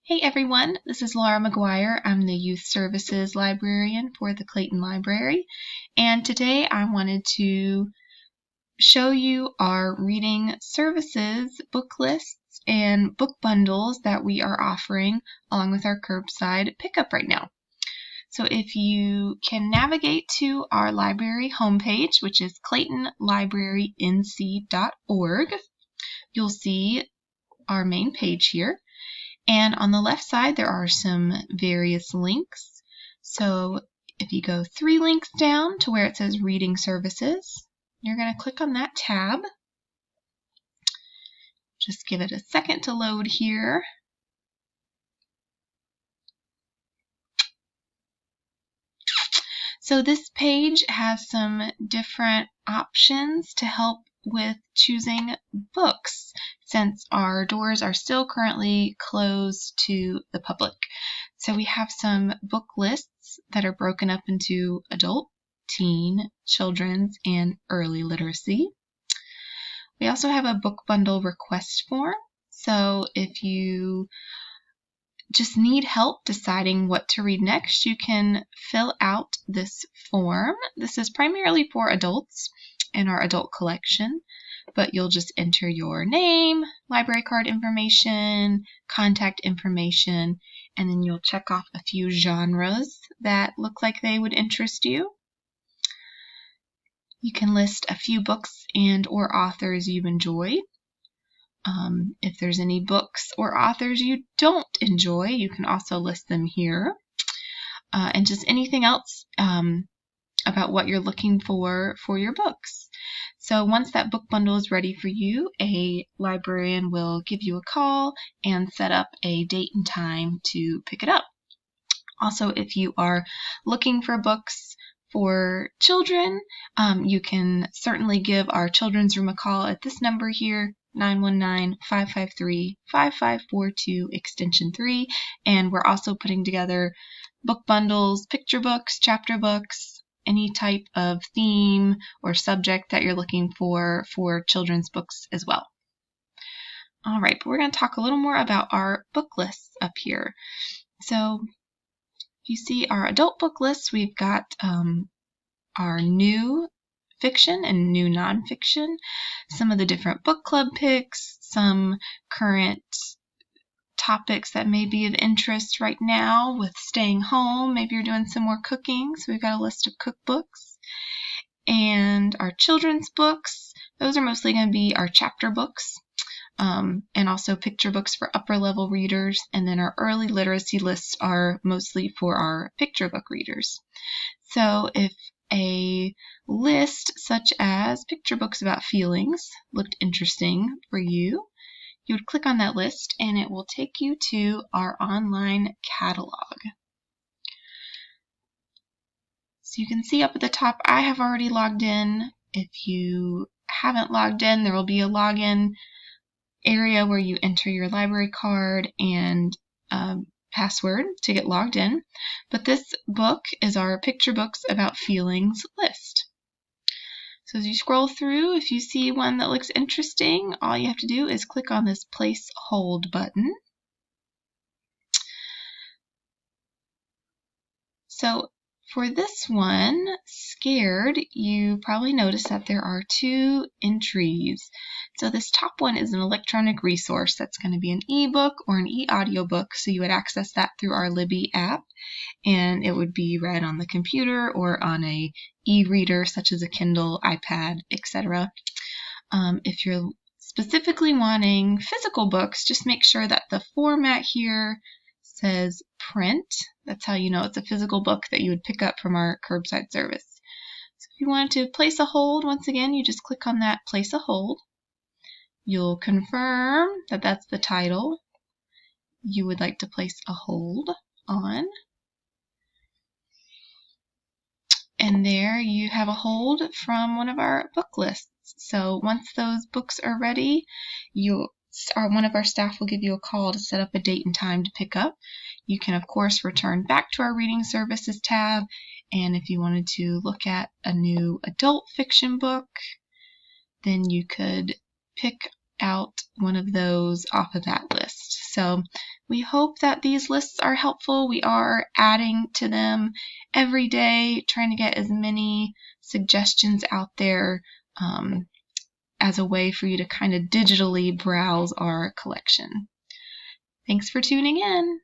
Hey everyone, this is Laura McGuire. I'm the Youth Services Librarian for the Clayton Library, and today I wanted to show you our reading services book lists and book bundles that we are offering along with our curbside pickup right now. So if you can navigate to our library homepage, which is claytonlibrarync.org, you'll see our main page here. And on the left side, there are some various links. So if you go 3 links down to where it says Reading Services, you're going to click on that tab. Just give it a second to load here. So this page has some different options to help with choosing books, since our doors are still currently closed to the public. So we have some book lists that are broken up into adult, teen, children's, and early literacy. We also have a book bundle request form. So if you just need help deciding what to read next, you can fill out this form. This is primarily for adults in our adult collection, but you'll just enter your name, library card information, contact information, and then you'll check off a few genres that look like they would interest you. You can list a few books and or authors you enjoy. If there's any books or authors you don't enjoy, you can also list them here. And just anything else about what you're looking for your books. So once that book bundle is ready for you, a librarian will give you a call and set up a date and time to pick it up. Also, if you are looking for books for children, you can certainly give our children's room a call at this number here, 919-553-5542 extension 3, and we're also putting together book bundles, picture books, chapter books, any type of theme or subject that you're looking for children's books as well. All right, but we're going to talk a little more about our book lists up here. So if you see our adult book lists, we've got our new fiction and new nonfiction, some of the different book club picks, some current topics that may be of interest right now with staying home. Maybe you're doing some more cooking, so we've got a list of cookbooks. And our children's books, those are mostly going to be our chapter books, and also picture books for upper level readers. And then our early literacy lists are mostly for our picture book readers. So if a list such as picture books about feelings looked interesting for you, you would click on that list and it will take you to our online catalog. So you can see up at the top, I have already logged in. If you haven't logged in, there will be a login area where you enter your library card and password to get logged in. But this book is our picture books about feelings list. So as you scroll through, if you see one that looks interesting, all you have to do is click on this place hold button. So for this one, Scared, you probably noticed that there are 2 entries. So this top one is an electronic resource that's going to be an ebook or an e-audiobook, so you would access that through our Libby app, and it would be read on the computer or on a e-reader such as a Kindle, iPad, etc. If you're specifically wanting physical books, just make sure that the format here says print. That's how you know it's a physical book that you would pick up from our curbside service. So if you wanted to place a hold, once again, you just click on that place a hold. You'll confirm that that's the title you would like to place a hold on. And there you have a hold from one of our book lists. So once those books are ready, one of our staff will give you a call to set up a date and time to pick up. You can, of course, return back to our Reading Services tab, and if you wanted to look at a new adult fiction book, then you could pick out one of those off of that list. So We hope that these lists are helpful. We are adding to them every day, trying to get as many suggestions out there as a way for you to kind of digitally browse our collection. Thanks for tuning in.